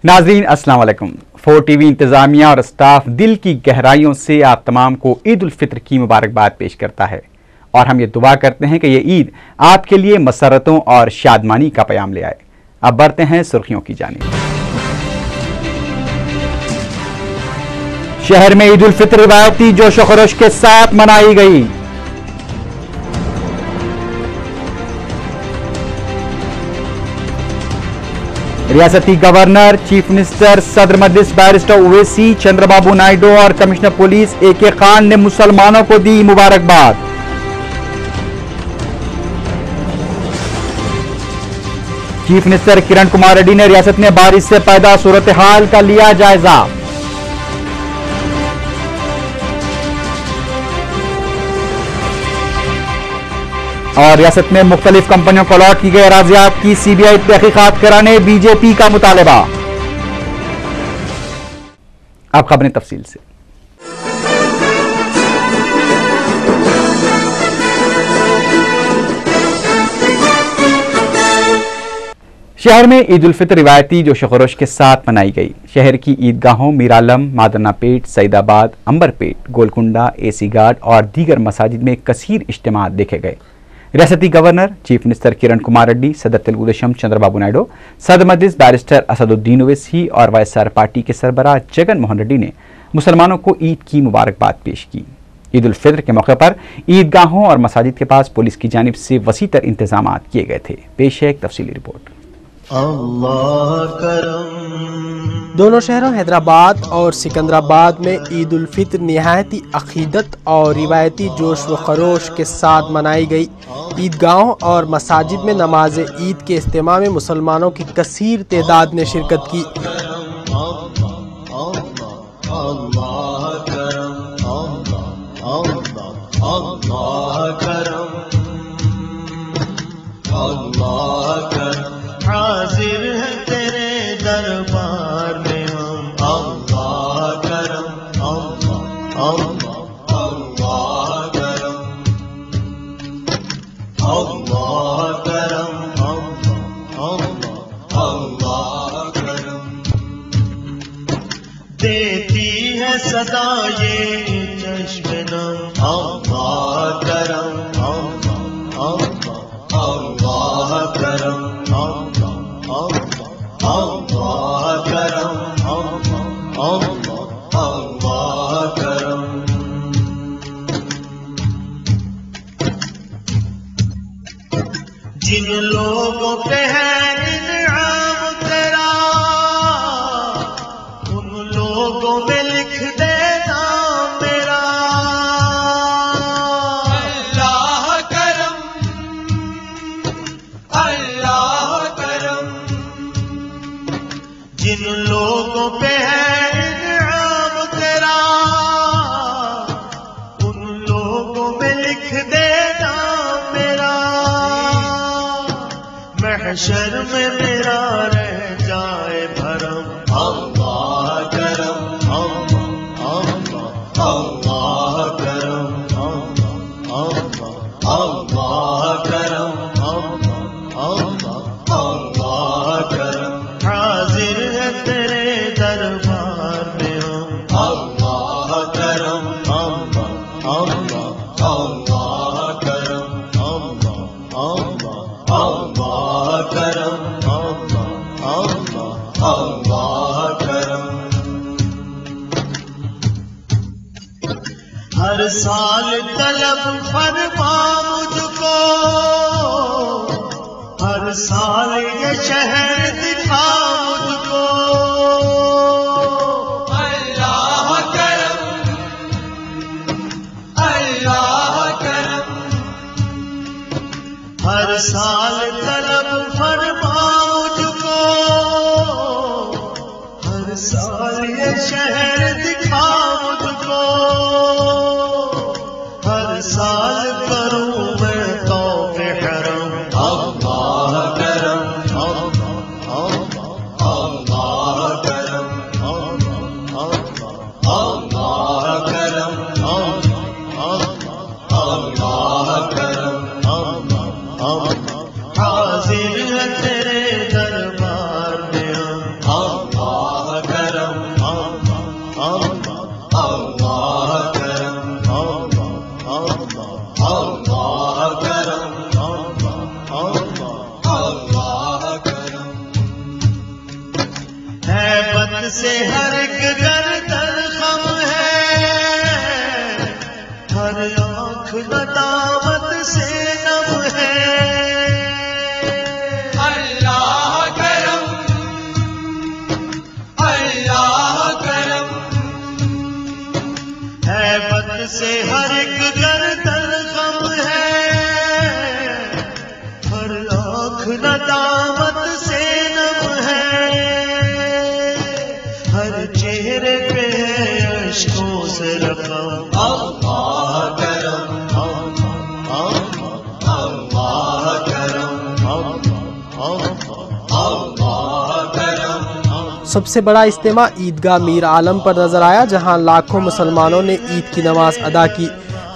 ناظرین السلام علیکم۔ 4 ٹی وی انتظامیہ اور اسٹاف دل کی گہرائیوں سے آپ تمام کو عید الفطر کی مبارکباد پیش کرتا ہے اور ہم یہ دعا کرتے ہیں کہ یہ عید آپ کے لیے مسرتوں اور شادمانی کا پیام لے آئے۔ اب بڑھتے ہیں سرخیوں کی جانب۔ شہر میں عید الفطر روایتی جوش و خروش کے ساتھ منائی گئی۔ ریاستی گورنر، چیف منسٹر، صدر مجلس بیرسٹر اویسی چندر بابو نائیڈو اور کمشنر پولیس اے کے خان نے مسلمانوں کو دی مبارکباد۔ چیف منسٹر کرن کمار ریڈی نے ریاست میں بارش سے پیدا صورتحال کا لیا جائزہ۔ اور ریاست میں مختلف کمپنیوں کو الاٹ کی گئی اراضیات کی سی بی آئی تحقیقات کرانے بی جے پی کا مطالبہ۔ اب خبریں تفصیل سے۔ شہر میں عید الفطر روایتی جوش و خروش کے ساتھ منائی گئی۔ شہر کی عیدگاہوں میرالم، مادرنا پیٹ، سعید آباد، امبر پیٹ، گولکنڈا، اے سی گارڈ اور دیگر مساجد میں کثیر اجتماعات دیکھے گئے۔ ریاستی گورنر، چیف منسٹر کرن کمار ریڈی، صدر تلگو دیشم چندر بابو نائیڈو، صدر مجلس بیرسٹر اسد الدین اویسی اور وائی ایس آر پارٹی کے سربراہ جگن موہن ریڈی نے مسلمانوں کو عید کی مبارکباد پیش کی۔ عید الفطر کے موقع پر عیدگاہوں اور مساجد کے پاس پولیس کی جانب سے وسیع تر انتظامات کیے گئے تھے۔ پیش ہے ایک تفصیلی رپورٹ۔ اللہ کرم۔ دونوں شہروں حیدرآباد اور سکندرآباد میں عید الفطر نہایتی عقیدت اور روایتی جوش و خروش کے ساتھ منائی گئی۔ عیدگاہوں اور مساجد میں نماز عید کے اجتماع میں مسلمانوں کی کثیر تعداد نے شرکت کی۔ حاضر ہے تیرے دربار میں ہم، اللہ کرم، اللہ اللہ اللہ کرم، اللہ کرم، اللہ اللہ کرم۔ دیتی ہے صدا یہ چشم نم، اللہ کرم، اللہ اللہ اللہ کرم، اللہ کرم، اللہ کرم۔ جن لوگوں پہ ہے انعام تیرا، ان لوگوں میں لکھ دے نام میرا۔ اللہ کرم، اللہ کرم۔ جن لوگوں پہ ہے انعام تیرا، ان لوگوں میں لکھ دے نام میرا۔ محشر میں میرا رہ جائے بھرم، اللہ کرم، اللہ اللہ کرم، اللہ اللہ کرم، اللہ اللہ کرم۔ حاضر ہے تیرے دربار میں ہم، اللہ کرم، اللہ اللہ اللہ کرم، اللہ اللہ اللہ کرم، اللہ اللہ اللہ کرم۔ ہر سال طلب فرما مجھ کو، ہر سال یہ شہر دکھا مجھ کو۔ اللہ کرم، اللہ کرم۔ ہر سال طلب فرما مجھ کو، ہر سال یہ شہر دکھا مجھ کو۔ ہر سال کروں میں طوف حرم، اللہ کرم، اللہ کرم، اللہ کرم، اللہ کرم۔ حاضر ہے ہر آنکھ ندامت سے نم ہے. اللہ کرم اللہ کرم ہیبت سے ہر ایک گردن غم ہے. ہر آنکھ ندامت سے نم ہے. ہر چہرے پہ اشکوں سے رقم. اللہ کرم اللہ کرم اللہ کرم. سب سے بڑا اجتماع عیدگاہ میر عالم پر نظر آیا، جہاں لاکھوں مسلمانوں نے عید کی نماز ادا کی.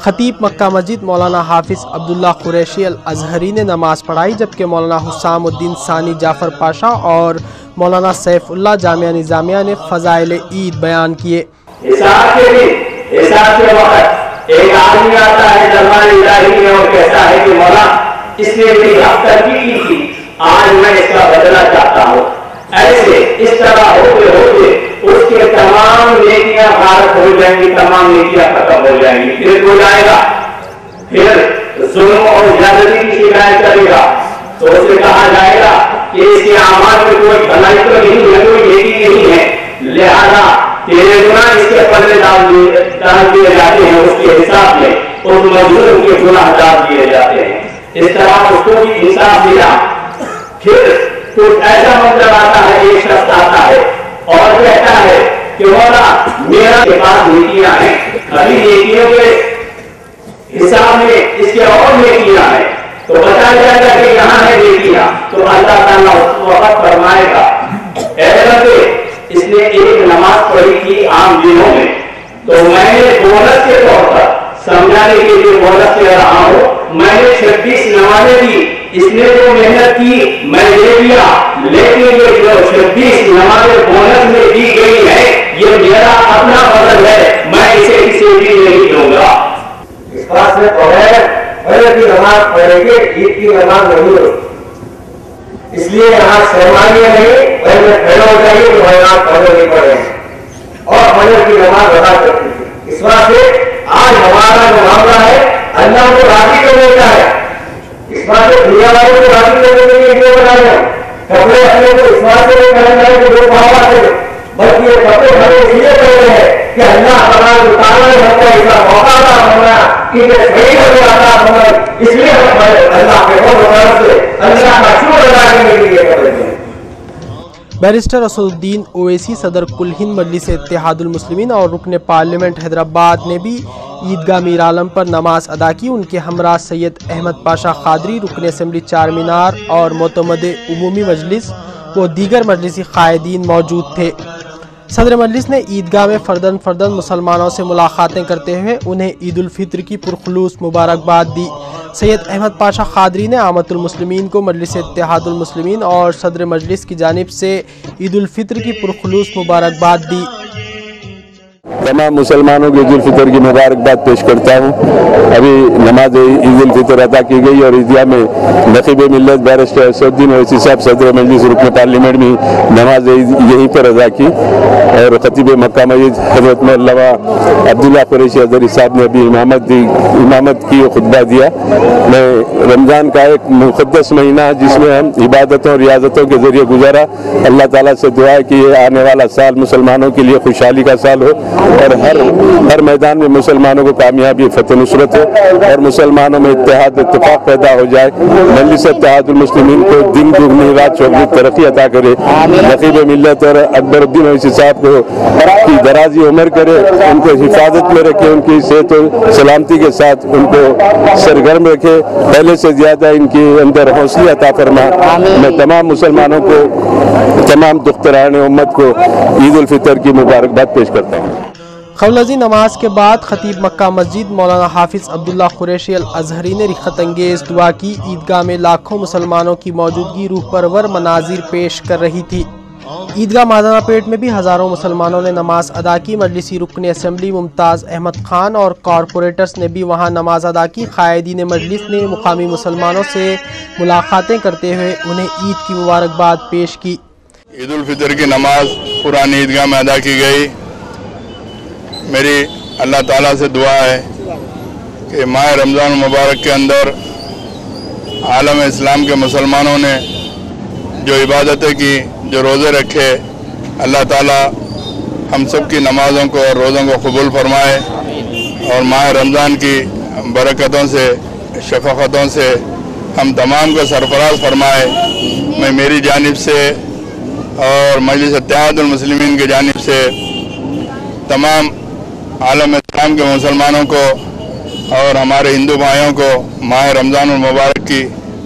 خطیب مکہ مسجد مولانا حافظ عبداللہ قریشی الازہری نے نماز پڑھائی، جبکہ مولانا حسام الدین ثانی جعفر پاشا اور مولانا سیف اللہ جامعہ نظامیہ نے فضائل عید بیان کیے. حساب کے دن، حساب کے وقت ایک آدمی آتا ہے دربار الہی میں اور کہتا ہے کہ مولا اس نے میری ہفتہ کی تھی، آج میں اس کا بدلہ چاہتا ہوں. ایسے اس طرح ہوتے ہوتے اس کے تمام نیکیاں غارت ہو جائیں گی، تمام نیکیاں ختم ہو جائیں گی. پھر ہو جائے گا، پھر ظلم اور زیادتی کی شکایت کرے گا تو اسے کہا جائے گا کہ اس کے اعمال میں کوئی بھلائی تو نہیں ہے، کوئی نیکی نہیں ہے، لہذا تیرے گناہ اس کے پلے ڈال دیے جاتے ہیں. اس کے حساب میں اس مظلوم کے گناہ ڈال دیے جاتے ہیں. اس طرح اس کو بھی انصاف ملا. پھر کچھ ایسا منظر آتا ہے، ایک شخص آتا ہے اور کہتا ہے کہ مولا میرا کے پاس نیکیاں ہیں، ابھی نیکیوں کے حساب میں اس کے اور نیکیاں ہیں، تو بتایا جائے گا کہ یہاں ہے نیکیاں. تو اللہ تعالیٰ اس وقت فرمائے گا اے بندے اس نے ایک نماز پڑھی تھی عام دنوں میں، تو میں نے بونس کے طور پر سمجھانے کے لیے بونس دے رہا ہوں، میں نے 26 نمازیں دی، اس نے جو محنت کی میں لے لیا، لیکن یہ جو 26 نمازیں بونس میں دی گئی ہے یہ میرا اپنا فضل ہے، میں اسے کسی بھی نہیں دوں گا. اس بات سے بغیر فجر کی نماز پڑھیں گے، عید کی نماز نہیں ہوگی. اس لیے یہاں سرمایہ نہیں، پہلے کھڑے ہو جائیے تو بھائی فجر نہیں پڑھیں اور فجر کی نماز ادا کرتی تھی. اس بات سے آج ہمارا جو معاملہ ہے اللہ کو راضی کرنے کا ہے. اس بات سے دنیا والوں کو راضی کرنے کے لیے کیوں بنا رہے ہیں؟ کپڑے اپنے کو اس بات سے نہیں کرنا چاہیے کہ لوگ بہاوا کریں، بلکہ یہ کپڑے ہمیں اس لیے کر رہے ہیں کہ اللہ تعالیٰ نے ہم کو ایسا موقع عطا فرمایا کہ یہ صحیح کرنے عطا فرمایا. اس لیے ہم اللہ کے فضل سے اللہ کا شکر ادا کرنے کے لیے کر رہے ہیں. بیرسٹر اسد الدین اویسی صدر کل ہند مجلس اتحاد المسلمین اور رکن پارلیمنٹ حیدرآباد نے بھی عیدگاہ میر عالم پر نماز ادا کی. ان کے ہمراہ سید احمد پاشا قادری، رکن اسمبلی چار مینار اور معتمد عمومی مجلس و دیگر مجلسی قائدین موجود تھے. صدر مجلس نے عیدگاہ میں فردن مسلمانوں سے ملاقاتیں کرتے ہوئے انہیں عید الفطر کی پرخلوص مبارکباد دی. سید احمد پاشا قادری نے عامۃ المسلمین کو مجلس اتحاد المسلمین اور صدر مجلس کی جانب سے عید الفطر کی پرخلوص مبارکباد دی. تمام مسلمانوں کو عید الفطر کی مبارکباد پیش کرتا ہوں. ابھی نماز عید الفطر ادا کی گئی اور عیدگاہ میں نقیب ملت بیرسٹر اسد الدین اویسی صاحب صدر مجلس رکن پارلیمنٹ میں نماز عید یہیں پر ادا کی اور خطیب مکہ مسجد حضرت مولانا عبداللہ قریشی الازہری صاحب نے ابھی امامت کی خطبہ دیا. میں رمضان کا ایک مقدس مہینہ جس میں ہم عبادتوں اور ریاضتوں کے ذریعے گزارا. اللہ تعالیٰ سے دعا ہے کہ یہ آنے والا سال مسلمانوں کے لیے خوشحالی کا سال ہو اور ہر میدان میں مسلمانوں کو کامیابی فتح نصرت ہو اور مسلمانوں میں اتحاد اتفاق پیدا ہو جائے. مجلس اتحاد المسلمین کو دن دگنی رات چوگنی ترقی عطا کرے. نقیب ملت اور اکبر الدین اویسی صاحب کو کی درازی عمر کرے، ان کو حفاظت میں رکھے، ان کی صحت و سلامتی کے ساتھ ان کو سرگرم رکھے، پہلے سے زیادہ ان کی اندر حوصلہ عطا فرما. میں تمام مسلمانوں کو، تمام دختران امت کو عید الفطر کی مبارکباد پیش کرتا ہوں. قبل ازیں نماز کے بعد خطیب مکہ مسجد مولانا حافظ عبداللہ قریشی الازہری نے رخت انگیز دعا کی. عیدگاہ میں لاکھوں مسلمانوں کی موجودگی روح پرور مناظر پیش کر رہی تھی. عیدگاہ مادانہ پیٹ میں بھی ہزاروں مسلمانوں نے نماز ادا کی. مجلسی رکن اسمبلی ممتاز احمد خان اور کارپوریٹرز نے بھی وہاں نماز ادا کی. قائدین مجلس نے مقامی مسلمانوں سے ملاقاتیں کرتے ہوئے انہیں عید کی مبارکباد پیش کی. عید الفطر کی نماز پرانی عیدگاہ میں ادا کی گئی. میری اللہ تعالیٰ سے دعا ہے کہ ماہ رمضان المبارک کے اندر عالم اسلام کے مسلمانوں نے جو عبادتیں کی، جو روزے رکھے، اللہ تعالیٰ ہم سب کی نمازوں کو اور روزوں کو قبول فرمائے اور ماہ رمضان کی برکتوں سے، شفقتوں سے ہم تمام کو سرفراز فرمائے۔ میں میری جانب سے اور مجلس اتحاد المسلمین کی جانب سے تمام عالم اسلام کے مسلمانوں کو اور ہمارے ہندو بھائیوں کو ماہ رمضان المبارک کی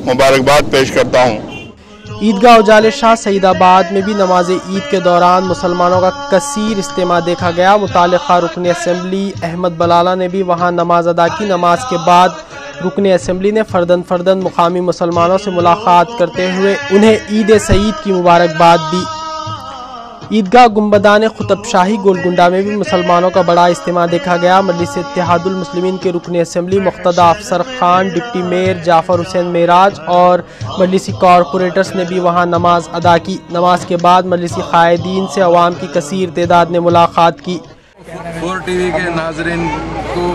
مبارکباد پیش کرتا ہوں۔ عیدگاہ اجالے شاہ سعید آباد میں بھی نماز عید کے دوران مسلمانوں کا کثیر اجتماع دیکھا گیا۔ متعلقہ رکن اسمبلی احمد بلالہ نے بھی وہاں نماز ادا کی۔ نماز کے بعد رکن اسمبلی نے فردن مقامی مسلمانوں سے ملاقات کرتے ہوئے انہیں عید سعید کی مبارکباد دی۔ عیدگاہ گنبدان خطب شاہی گولکنڈہ میں بھی مسلمانوں کا بڑا اجتماع دیکھا گیا۔ مجلس اتحاد المسلمین کے رکن اسمبلی مقتدیٰ افسر خان، ڈپٹی میئر جعفر حسین معراج اور مجلسی کارپوریٹرز نے بھی وہاں نماز ادا کی۔ نماز کے بعد مجلسی قائدین سے عوام کی کثیر تعداد نے ملاقات کی۔ 4 ٹی وی کے ناظرین کو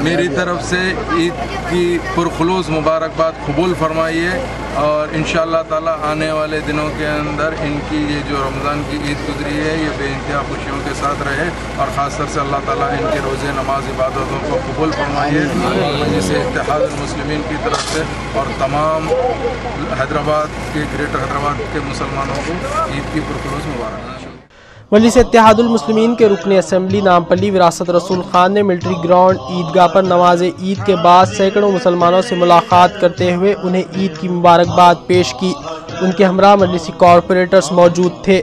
میری طرف سے عید کی پرخلوص مبارکباد قبول فرمائیے اور انشاءاللہ تعالی آنے والے دنوں کے اندر ان کی یہ جو رمضان کی عید گزری ہے یہ بے انتہا خوشیوں کے ساتھ رہے اور خاص طور سے اللہ تعالیٰ ان کے روزے نماز عبادتوں کو قبول فرمائیے۔ مجلس اتحاد المسلمین کی طرف سے اور تمام حیدرآباد کے گریٹر حیدرآباد کے مسلمانوں کو عید کی پرخلوص مبارک۔ مجلس اتحاد المسلمین کے رکن اسمبلی نامپلی وراثت رسول خان نے ملٹری گراؤنڈ عیدگاہ پر نماز عید کے بعد سینکڑوں مسلمانوں سے ملاقات کرتے ہوئے انہیں عید کی مبارکباد پیش کی۔ ان کے ہمراہ مجلسی کارپوریٹرز موجود تھے۔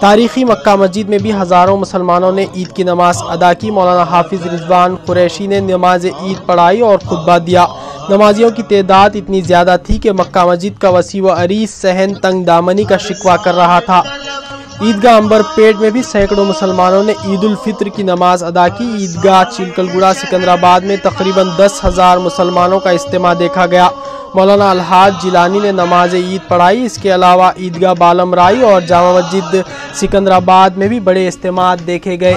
تاریخی مکہ مسجد میں بھی ہزاروں مسلمانوں نے عید کی نماز ادا کی۔ مولانا حافظ رضوان قریشی نے نماز عید پڑھائی اور خطبہ دیا۔ نمازیوں کی تعداد اتنی زیادہ تھی کہ مکہ مسجد کا وسیع و عریض صحن تنگ دامنی کا شکوہ کر رہا تھا۔ عیدگاہ امبر پیٹ میں بھی سینکڑوں مسلمانوں نے عید الفطر کی نماز ادا کی۔ عیدگاہ چیلکل گڑا سکندرآباد میں تقریباً 10,000 مسلمانوں کا اجتماع دیکھا گیا۔ مولانا الحاج جیلانی نے نماز عید پڑھائی۔ اس کے علاوہ عیدگاہ بالم رائی اور جامع مسجد سکندرآباد میں بھی بڑے اجتماعات دیکھے گئے۔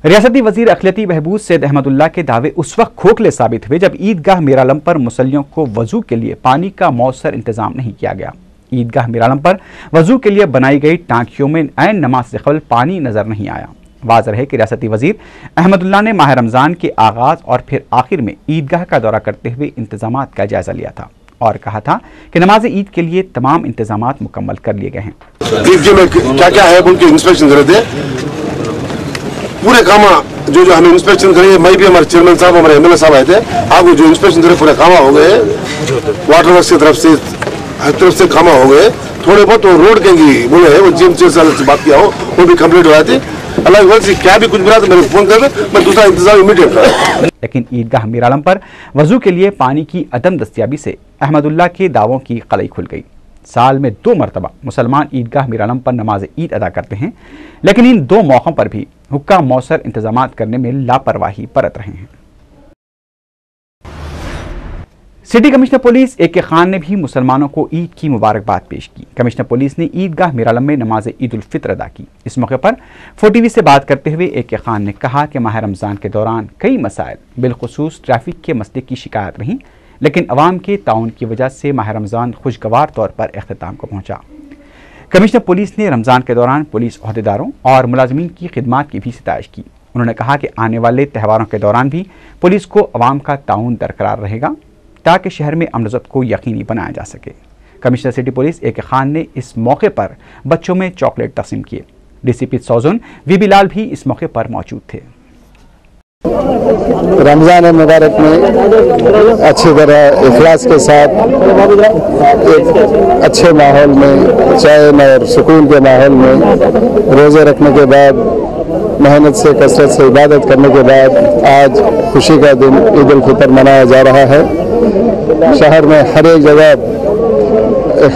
ریاستی وزیر اقلیتی بہبود سید احمد اللہ کے دعوے اس وقت کھوکھلے ثابت ہوئے جب عیدگاہ میرالم پر مصلیوں کو وضو کے لیے پانی کا مؤثر انتظام نہیں کیا گیا۔ عیدگاہ میرالم پر وضو کے لیے بنائی گئی ٹانکیوں میں عین نماز سے قبل پانی نظر نہیں آیا۔ واضح ہے کہ ریاستی وزیر احمد اللہ نے ماہ رمضان کے آغاز اور پھر آخر میں عیدگاہ کا دورہ کرتے ہوئے انتظامات کا جائزہ لیا تھا اور کہا تھا کہ نماز عید کے لیے تمام انتظامات مکمل کر لیے گئے ہیں۔ عیدگاہ میں کیا ہے ان کے انسپیکشن کر رہے تھے، پورے کام جو ہمیں انسپیکشن کرے، میں بھی ہمارے چیئرمین صاحب ہمارے ایم ایل اے صاحب آئے تھے، آپ کو جو انسپیکشن کرے پورے کام ہو گئے، واٹر ورکس کی طرف سے کام ہو گئے، تھوڑے بہت روڈ کے بولے ہیں وہ جی ایم سی سے بات کیا ہو وہ بھی کمپلیٹ ہو رہا تھی۔ اللہ کی وجہ سے کیا بھی کچھ ملا تو میرے فون کر دیں، میں دوسرا انتظام امیڈیٹ کرا۔ لیکن عیدگاہ میرالم پر وضو کے لیے پانی کی عدم دستیابی سے احمد اللہ کے دعووں کی قلعی کھل گئی۔ سال میں 2 مرتبہ مسلمان عیدگاہ میرالم پر نماز عید ادا کرتے ہیں، لیکن ان 2 موقعوں پر بھی حکام مؤثر انتظامات کرنے میں لاپرواہی برت رہے ہیں۔ سٹی کمشنر پولیس اے کے خان نے بھی مسلمانوں کو عید کی مبارکباد پیش کی۔ کمشنر پولیس نے عیدگاہ میرالم میں نماز عید الفطر ادا کی۔ اس موقع پر 4 ٹی وی سے بات کرتے ہوئے اے کے خان نے کہا کہ ماہ رمضان کے دوران کئی مسائل بالخصوص ٹریفک کے مسئلے کی شکایت رہیں، لیکن عوام کے تعاون کی وجہ سے ماہ رمضان خوشگوار طور پر اختتام کو پہنچا۔ کمشنر پولیس نے رمضان کے دوران پولیس عہدیداروں اور ملازمین کی خدمات کی بھی ستائش کی۔ انہوں نے کہا کہ آنے والے تہواروں کے دوران بھی پولیس کو عوام کا تعاون برقرار رہے گا تاکہ شہر میں امن و ضبط کو یقینی بنایا جا سکے۔ کمشنر سٹی پولیس اے کے خان نے اس موقع پر بچوں میں چاکلیٹ تقسیم کیے۔ D C P سوزن we be لال بھی اس موقع پر موجود تھے۔ رمضان مبارک میں اچھی طرح اخلاص کے ساتھ ایک اچھے ماحول میں چین اور سکون کے ماحول میں روزے رکھنے کے بعد محنت سے کثرت سے عبادت کرنے کے بعد آج خوشی کا دن عید الفطر منایا جا رہا ہے۔ شہر میں ہر ایک جگہ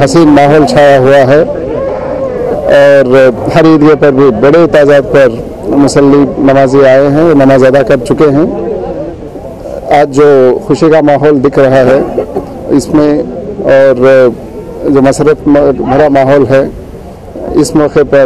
حسین ماحول چھایا ہوا ہے اور ہر عیدگاہ پر بھی بڑے تعداد پر مصلی نمازی آئے ہیں، نماز ادا کر چکے ہیں۔ آج جو خوشی کا ماحول دکھ رہا ہے اس میں اور جو مسرت بھرا ماحول ہے، اس موقع پر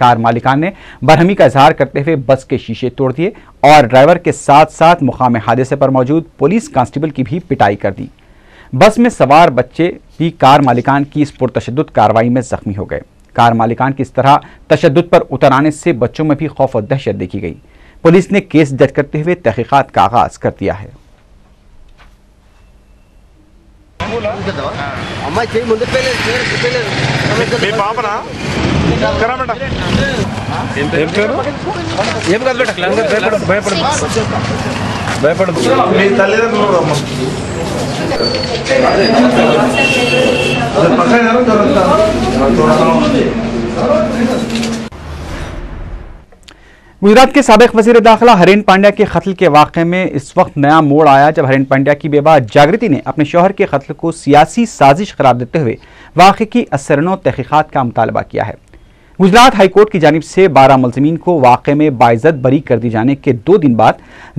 کار مالکان نے برہمی کا اظہار کرتے ہوئے بس کے شیشے توڑ دیے اور ڈرائیور کے ساتھ ساتھ مقام حادثے پر موجود پولیس کانسٹیبل کی بھی پٹائی کر دی۔ بس میں سوار بچے بھی کار مالکان کی اس پرتشدد کارروائی میں زخمی ہو گئے۔ کار مالکان کی اس طرح تشدد پر اتر آنے سے بچوں میں بھی خوف و دہشت دیکھی گئی۔ پولیس نے کیس درج کرتے ہوئے تحقیقات کا آغاز کر دیا ہے۔ گجرات کے سابق وزیر داخلہ ہرین پانڈیا کے قتل کے واقعے میں اس وقت نیا موڑ آیا جب ہرین پانڈیا کی بیوہ جاگرتی نے اپنے شوہر کے قتل کو سیاسی سازش قرار دیتے ہوئے واقعے کی اثرنو تحقیقات کا مطالبہ کیا ہے۔ گجرات ہائی کورٹ کی جانب سے 12 ملزمین کو واقعے میں باعزت بری کر دی جانے کے 2 دن بعد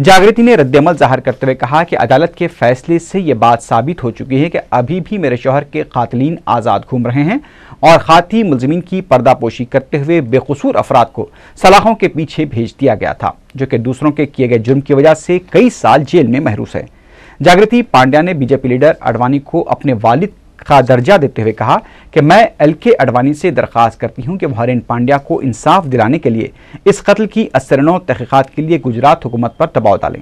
جاگرتی نے رد عمل ظاہر کرتے ہوئے کہا کہ عدالت کے فیصلے سے یہ بات ثابت ہو چکی ہے کہ ابھی بھی میرے شوہر کے قاتلین آزاد گھوم رہے ہیں اور خاطی ملزمین کی پردہ پوشی کرتے ہوئے بے قصور افراد کو سلاخوں کے پیچھے بھیج دیا گیا تھا جو کہ دوسروں کے کیے گئے جرم کی وجہ سے کئی سال جیل میں محروس ہے۔ جاگرتی پانڈیا نے B J P leader Advani کو اپنے والد کا درجہ دیتے ہوئے کہا کہ میں ایل کے اڈوانی سے درخواست کرتی ہوں کہ وہ ہرین پانڈیا کو انصاف دلانے کے لیے اس قتل کی اثرنو تحقیقات کے لیے گجرات حکومت پر دباؤ ڈالیں۔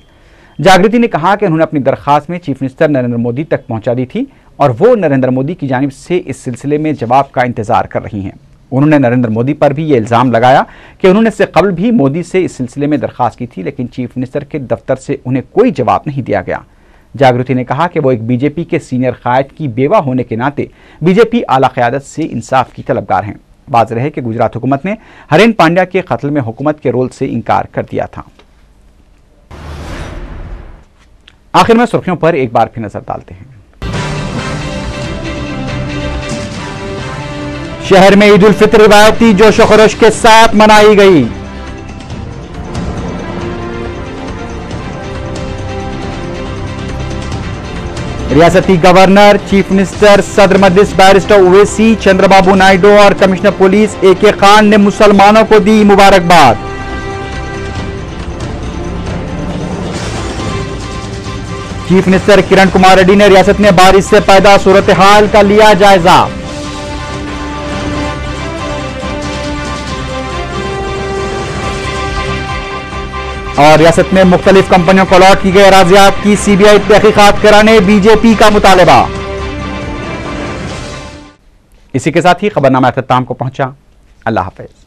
جاگرتی نے کہا کہ انہوں نے اپنی درخواست میں چیف منسٹر نریندر مودی تک پہنچا دی تھی اور وہ نریندر مودی کی جانب سے اس سلسلے میں جواب کا انتظار کر رہی ہیں۔ انہوں نے نریندر مودی پر بھی یہ الزام لگایا کہ انہوں نے اس سے قبل بھی مودی سے اس سلسلے میں درخواست کی تھی لیکن چیف منسٹر کے دفتر سے انہیں کوئی جواب نہیں دیا گیا۔ جاگرتی نے کہا کہ وہ ایک بی جے پی کے سینئر قائد کی بیوہ ہونے کے ناطے بی جے پی اعلیٰ قیادت سے انصاف کی طلبگار ہیں۔ واضح ہے کہ گجرات حکومت نے ہرین پانڈیا کے قتل میں حکومت کے رول سے انکار کر دیا تھا۔ آخر میں سرخیوں پر ایک بار پھر نظر ڈالتے ہیں۔ شہر میں عید الفطر روایتی جوش و خروش کے ساتھ منائی گئی۔ ریاستی گورنر، چیف منسٹر، صدر مجلس بیرسٹر اویسی چندر بابو نائیڈو اور کمشنر پولیس اے کے خان نے مسلمانوں کو دی مبارکباد۔ چیف منسٹر کرن کمار ریڈی نے ریاست میں بارش سے پیدا صورتحال کا لیا جائزہ۔ اور ریاست میں مختلف کمپنیوں کو الاٹ کی گئی اراضیات کی سی بی آئی تحقیقات کرانے بی جے پی کا مطالبہ۔ اسی کے ساتھ ہی خبرنامہ اختتام کو پہنچا۔ اللہ حافظ۔